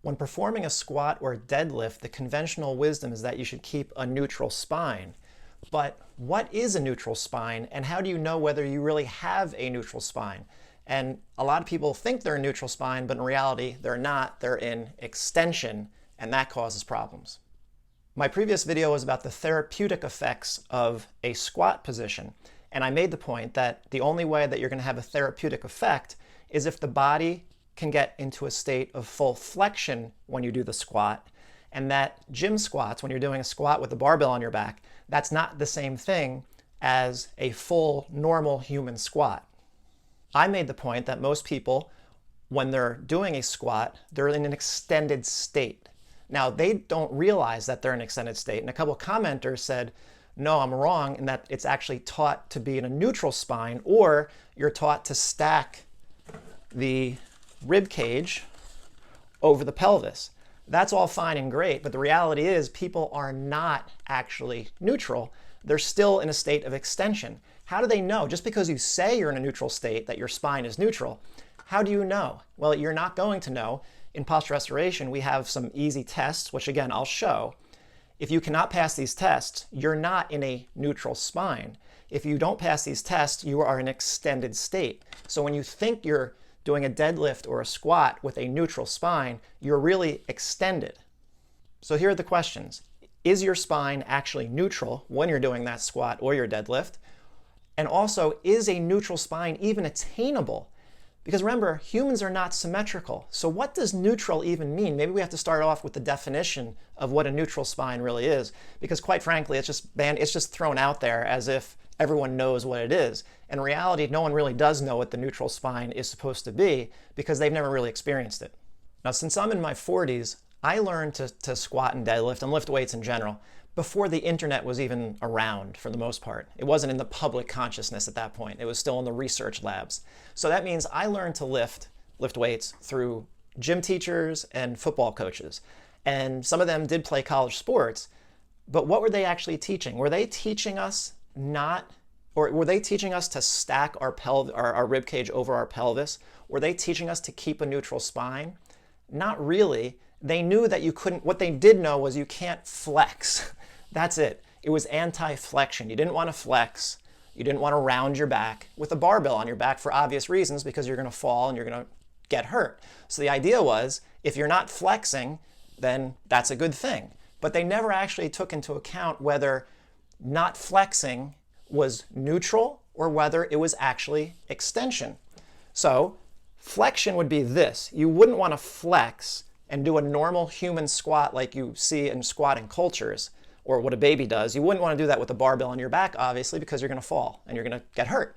When performing a squat or deadlift, the conventional wisdom is that you should keep a neutral spine. But what is a neutral spine, and how do you know whether you really have a neutral spine? And a lot of people think they're in neutral spine, but in reality, they're not. They're in extension, and that causes problems. My previous video was about the therapeutic effects of a squat position, and I made the point that the only way that you're going to have a therapeutic effect is if the body can get into a state of full flexion when you do the squat, and that gym squats, when you're doing a squat with a barbell on your back, that's not the same thing as a full normal human squat. I made the point that most people, when they're doing a squat, they're in an extended state. Now, they don't realize that they're in an extended state, and a couple of commenters said, no, I'm wrong, in that it's actually taught to be in a neutral spine, or you're taught to stack the rib cage over the pelvis. That's all fine and great, but the reality is people are not actually neutral. They're still in a state of extension. How do they know? Just because you say you're in a neutral state that your spine is neutral, how do you know? Well, you're not going to know. In Postural Restoration, we have some easy tests, which again, I'll show. If you cannot pass these tests, you're not in a neutral spine. If you don't pass these tests, you are in an extended state. So when you think you're doing a deadlift or a squat with a neutral spine, you're really extended. So here are the questions. Is your spine actually neutral when you're doing that squat or your deadlift? And also, is a neutral spine even attainable? Because remember, humans are not symmetrical. So what does neutral even mean? Maybe we have to start off with the definition of what a neutral spine really is, because quite frankly, it's just thrown out there as if everyone knows what it is. In reality, no one really does know what the neutral spine is supposed to be because they've never really experienced it. Now, since I'm in my 40s, I learned to squat and deadlift and lift weights in general before the internet was even around for the most part. It wasn't in the public consciousness at that point. It was still in the research labs. So that means I learned to lift weights through gym teachers and football coaches. And some of them did play college sports, but what were they actually teaching? Were they teaching us were they teaching us to stack our rib cage over our pelvis? Were they teaching us to keep a neutral spine? Not really. They knew that you couldn't, what they did know was you can't flex. That's it. It was anti-flexion. You didn't want to flex. You didn't want to round your back with a barbell on your back for obvious reasons, because you're going to fall and you're going to get hurt. So the idea was, if you're not flexing, then that's a good thing. But they never actually took into account whether not flexing was neutral or whether it was actually extension. So flexion would be this. You wouldn't want to flex and do a normal human squat like you see in squatting cultures, or what a baby does. You wouldn't want to do that with a barbell on your back, obviously, because you're going to fall and you're going to get hurt.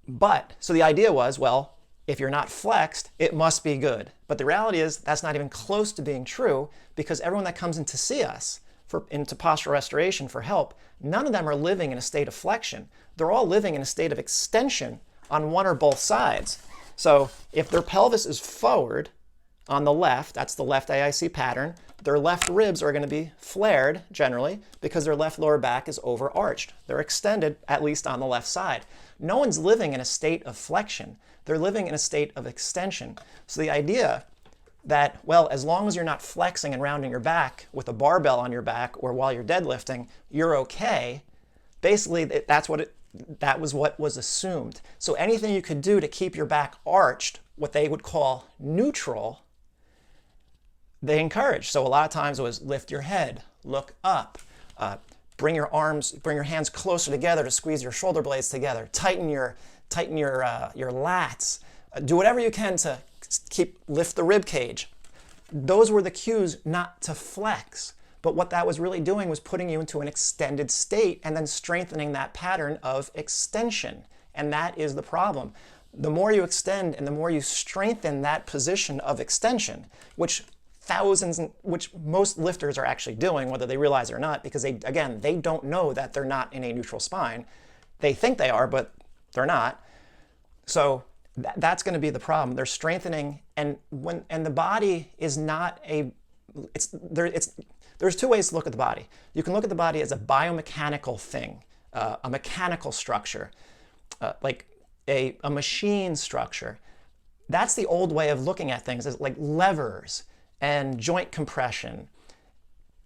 But, so the idea was, well, if you're not flexed, it must be good. But the reality is that's not even close to being true, because everyone that comes in to see us into Postural Restoration for help, none of them are living in a state of flexion. They're all living in a state of extension on one or both sides. So if their pelvis is forward on the left, that's the left AIC pattern, their left ribs are going to be flared generally because their left lower back is overarched. They're extended, at least on the left side. No one's living in a state of flexion. They're living in a state of extension. So the idea that, well, as long as you're not flexing and rounding your back with a barbell on your back or while you're deadlifting, you're okay. Basically, that was what was assumed. So anything you could do to keep your back arched, what they would call neutral, they encouraged. So a lot of times it was lift your head, look up, bring your hands closer together to squeeze your shoulder blades together, tighten your lats, do whatever you can to lift the rib cage. Those were the cues not to flex. But what that was really doing was putting you into an extended state and then strengthening that pattern of extension. And that is the problem. The more you extend and the more you strengthen that position of extension, which most lifters are actually doing, whether they realize it or not, because they don't know that they're not in a neutral spine. They think they are, but they're not. So that's going to be the problem. They're strengthening, and the body is not there's two ways to look at the body. You can look at the body as a biomechanical thing, a mechanical structure, like a machine structure. That's the old way of looking at things, as like levers. and joint compression.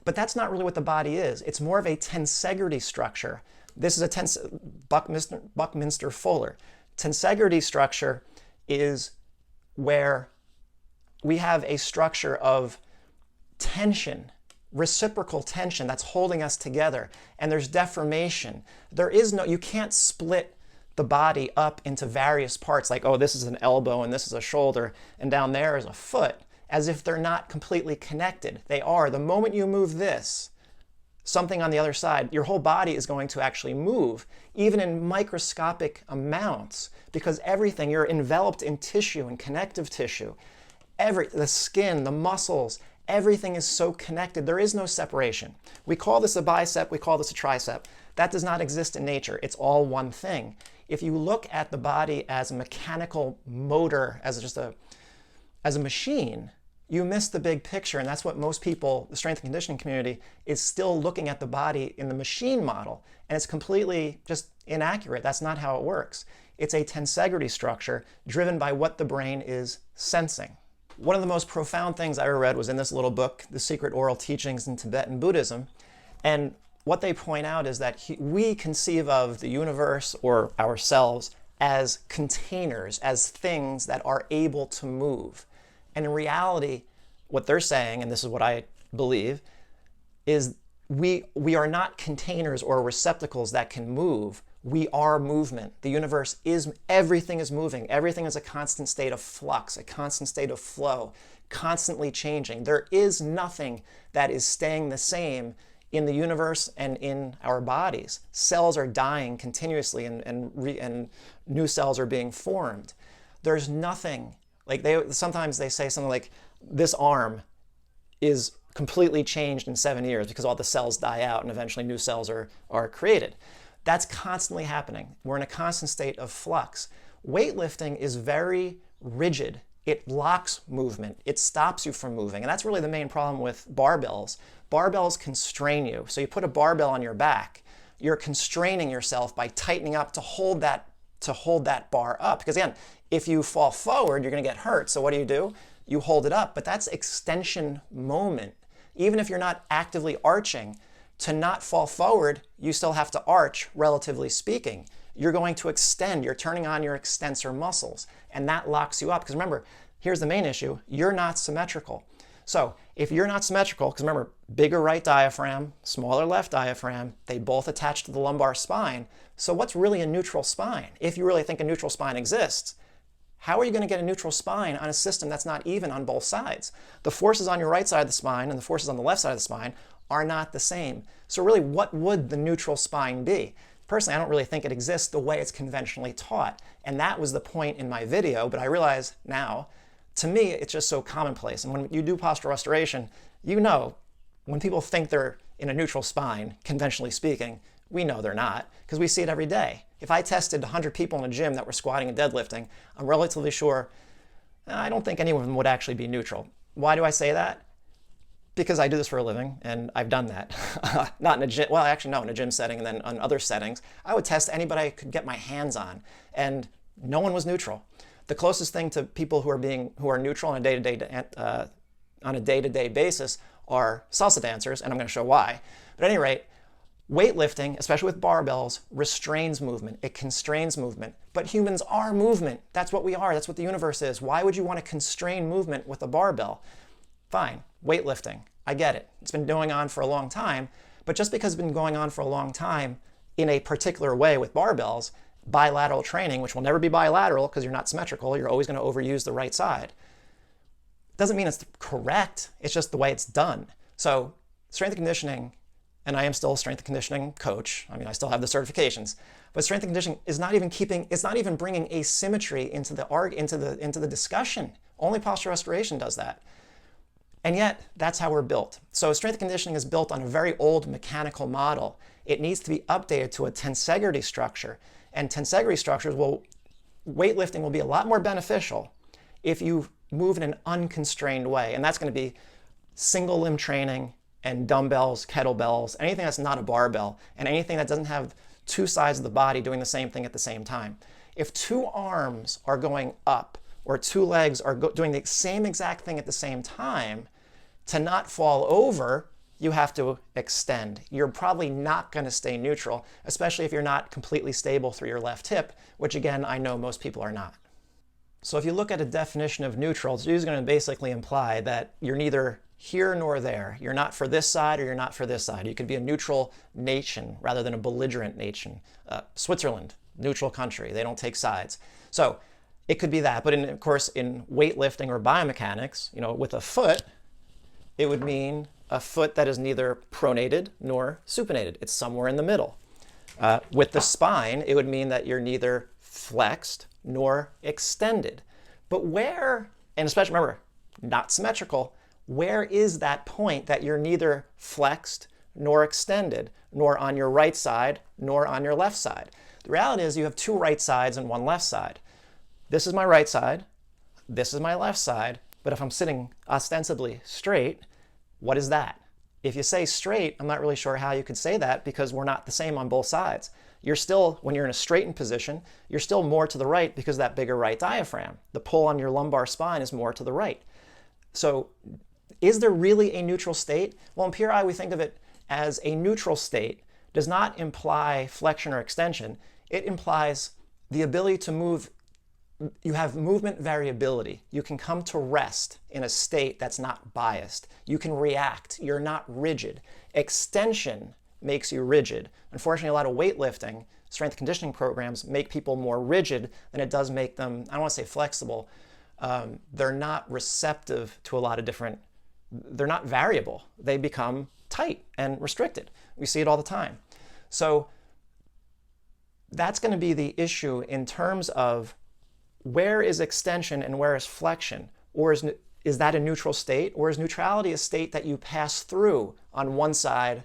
But that's not really what the body is. It's more of a tensegrity structure. This is a Buckminster Fuller. Tensegrity structure is where we have a structure of tension, reciprocal tension that's holding us together, and there's deformation. You can't split the body up into various parts like, oh, this is an elbow and this is a shoulder and down there is a foot, as if they're not completely connected. They are. The moment you move this, something on the other side, your whole body is going to actually move, even in microscopic amounts, because everything, you're enveloped in tissue and connective tissue. The skin, the muscles, everything is so connected. There is no separation. We call this a bicep, we call this a tricep. That does not exist in nature. It's all one thing. If you look at the body as a mechanical motor, as a machine, you miss the big picture, and that's what most people, the strength and conditioning community, is still looking at the body in the machine model, and it's completely just inaccurate. That's not how it works. It's a tensegrity structure driven by what the brain is sensing. One of the most profound things I ever read was in this little book, The Secret Oral Teachings in Tibetan Buddhism, and what they point out is that we conceive of the universe or ourselves as containers, as things that are able to move. And in reality, what they're saying, and this is what I believe, is we are not containers or receptacles that can move. We are movement. The universe is, everything is moving. Everything is a constant state of flux, a constant state of flow, constantly changing. There is nothing that is staying the same in the universe and in our bodies. Cells are dying continuously and new cells are being formed. There's nothing. Like sometimes they say something like, this arm is completely changed in 7 years because all the cells die out and eventually new cells are created. That's constantly happening. We're in a constant state of flux. Weightlifting is very rigid. It locks movement. It stops you from moving. And that's really the main problem with barbells. Barbells constrain you. So you put a barbell on your back, you're constraining yourself by tightening up to hold that bar up. Because again, if you fall forward, you're going to get hurt. So what do? You hold it up. But that's extension moment. Even if you're not actively arching, to not fall forward, you still have to arch, relatively speaking. You're going to extend. You're turning on your extensor muscles. And that locks you up. Because remember, here's the main issue. You're not symmetrical. So if you're not symmetrical, because remember, bigger right diaphragm, smaller left diaphragm, they both attach to the lumbar spine. So what's really a neutral spine? If you really think a neutral spine exists, how are you going to get a neutral spine on a system that's not even on both sides? The forces on your right side of the spine and the forces on the left side of the spine are not the same. So really, what would the neutral spine be? Personally, I don't really think it exists the way it's conventionally taught. And that was the point in my video, but I realize now, to me, it's just so commonplace. And when you do postural restoration, you know, when people think they're in a neutral spine, conventionally speaking, we know they're not, because we see it every day. If I tested 100 people in a gym that were squatting and deadlifting, I'm relatively sure, I don't think any of them would actually be neutral. Why do I say that? Because I do this for a living, and I've done that. Not in a gym, well, actually no, in a gym setting, and then on other settings. I would test anybody I could get my hands on, and no one was neutral. The closest thing to people who are neutral on a day-to-day basis are salsa dancers, and I'm going to show why. But at any rate, weightlifting, especially with barbells, restrains movement. It constrains movement. But humans are movement. That's what we are. That's what the universe is. Why would you want to constrain movement with a barbell? Fine, weightlifting. I get it. It's been going on for a long time. But just because it's been going on for a long time in a particular way with barbells, bilateral training, which will never be bilateral because you're not symmetrical, you're always going to overuse the right side, doesn't mean it's correct. It's just the way it's done. So strength and conditioning, and I am still a strength and conditioning coach. I mean, I still have the certifications, but strength and conditioning is not even bringing asymmetry into the discussion. Only postural restoration does that. And yet, that's how we're built. So strength and conditioning is built on a very old mechanical model. It needs to be updated to a tensegrity structure. And tensegrity structures weightlifting will be a lot more beneficial if you move in an unconstrained way. And that's going to be single limb training and dumbbells, kettlebells, anything that's not a barbell, and anything that doesn't have two sides of the body doing the same thing at the same time. If two arms are going up or two legs are doing the same exact thing at the same time, To not fall over, you have to extend. You're probably not going to stay neutral, especially if you're not completely stable through your left hip, which again, I know most people are not. So if you look at a definition of neutral, it's usually going to basically imply that you're neither here nor there. You're not for this side or you're not for this side. You could be a neutral nation rather than a belligerent nation. Switzerland, neutral country. They don't take sides. So it could be that. But of course, in weightlifting or biomechanics, with a foot, it would mean a foot that is neither pronated nor supinated. It's somewhere in the middle. With the spine, it would mean that you're neither flexed nor extended. But where, and especially remember, not symmetrical, where is that point that you're neither flexed nor extended, nor on your right side, nor on your left side? The reality is you have two right sides and one left side. This is my right side, this is my left side, but if I'm sitting ostensibly straight, what is that? If you say straight, I'm not really sure how you could say that because we're not the same on both sides. You're still, when you're in a straightened position, you're still more to the right because of that bigger right diaphragm. The pull on your lumbar spine is more to the right. So is there really a neutral state? Well, in PRI, we think of it as a neutral state does not imply flexion or extension. It implies the ability to move. You have movement variability. You can come to rest in a state that's not biased. You can react. You're not rigid. Extension makes you rigid. Unfortunately, a lot of weightlifting, strength conditioning programs make people more rigid than it does make them, I don't want to say flexible. They're not receptive to a lot of different, they're not variable. They become tight and restricted. We see it all the time. So that's going to be the issue in terms of where is extension and where is flexion? Or is that a neutral state? Or is neutrality a state that you pass through on one side,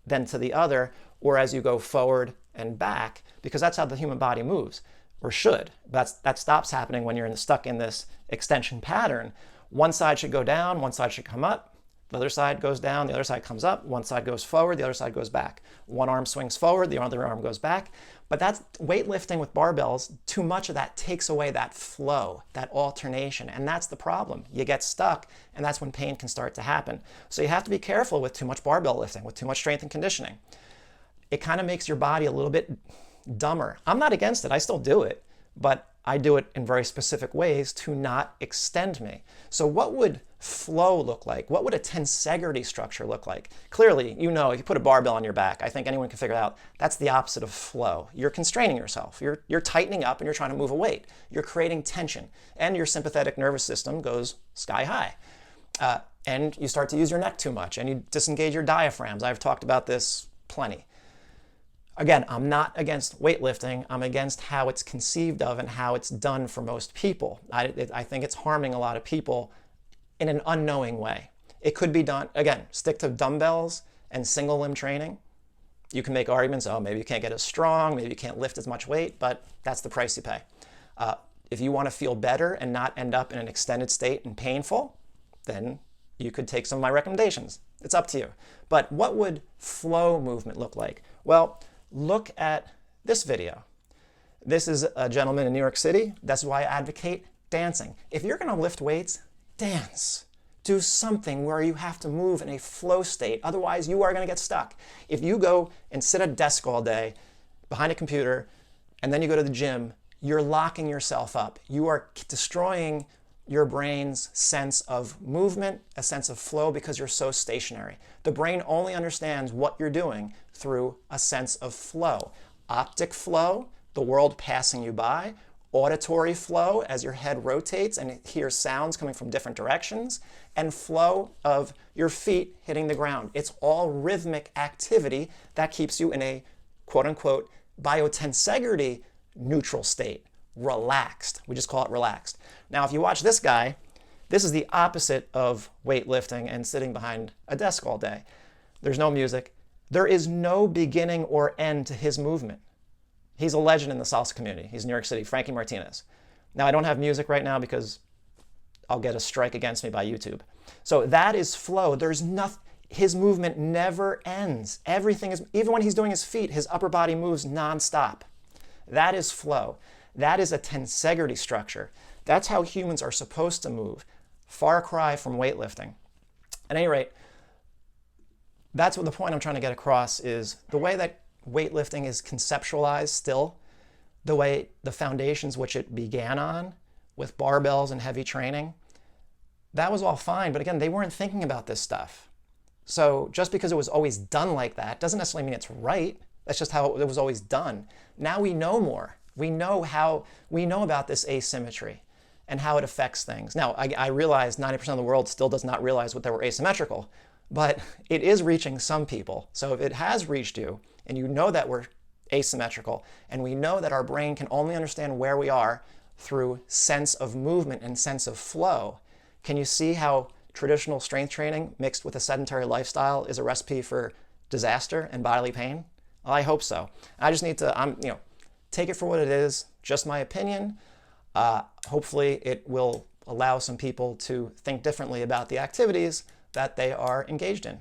then to the other, or as you go forward and back? Because that's how the human body moves, or should. That stops happening when you're stuck in this extension pattern. One side should go down, one side should come up, the other side goes down, the other side comes up, one side goes forward, the other side goes back. One arm swings forward, the other arm goes back. But that's weightlifting with barbells. Too much of that takes away that flow, that alternation, and that's the problem. You get stuck, and that's when pain can start to happen. So you have to be careful with too much barbell lifting, with too much strength and conditioning. It kind of makes your body a little bit dumber. I'm not against it, I still do it, but I do it in very specific ways to not extend me. So what would flow look like? What would a tensegrity structure look like? Clearly, if you put a barbell on your back, I think anyone can figure out that's the opposite of flow. You're constraining yourself. You're tightening up and you're trying to move a weight. You're creating tension and your sympathetic nervous system goes sky high. And you start to use your neck too much and you disengage your diaphragms. I've talked about this plenty. Again, I'm not against weightlifting. I'm against how it's conceived of and how it's done for most people. I think it's harming a lot of people in an unknowing way. It could be done, again, stick to dumbbells and single limb training. You can make arguments, maybe you can't get as strong, maybe you can't lift as much weight, but that's the price you pay. If you want to feel better and not end up in an extended state and painful, then you could take some of my recommendations. It's up to you. But what would flow movement look like? Well, look at this video. This is a gentleman in New York City. That's why I advocate dancing. If you're going to lift weights, dance. Do something where you have to move in a flow state. Otherwise, you are going to get stuck. If you go and sit at a desk all day behind a computer and then you go to the gym, you're locking yourself up. You are destroying your brain's sense of movement, a sense of flow, because you're so stationary. The brain only understands what you're doing through a sense of flow. Optic flow, the world passing you by. Auditory flow, as your head rotates and it hears sounds coming from different directions. And flow of your feet hitting the ground. It's all rhythmic activity that keeps you in a quote-unquote biotensegrity neutral state. Relaxed. We just call it relaxed. Now, if you watch this guy, this is the opposite of weightlifting and sitting behind a desk all day. There's no music. There is no beginning or end to his movement. He's a legend in the salsa community. He's in New York City, Frankie Martinez. Now, I don't have music right now because I'll get a strike against me by YouTube. So that is flow. There's nothing. His movement never ends. Everything is, even when he's doing his feet, his upper body moves nonstop. That is flow. That is a tensegrity structure. That's how humans are supposed to move. Far cry from weightlifting. At any rate, that's what the point I'm trying to get across is the way that weightlifting is conceptualized still, the way the foundations which it began on with barbells and heavy training, that was all fine. But again, they weren't thinking about this stuff. So just because it was always done like that doesn't necessarily mean it's right. That's just how it was always done. Now we know more. We know about this asymmetry and how it affects things. Now, I realize 90% of the world still does not realize what they were asymmetrical, but it is reaching some people. So if it has reached you and you know that we're asymmetrical and we know that our brain can only understand where we are through sense of movement and sense of flow, can you see how traditional strength training mixed with a sedentary lifestyle is a recipe for disaster and bodily pain? Well, I hope so. I just need to, take it for what it is, just my opinion. Hopefully it will allow some people to think differently about the activities that they are engaged in.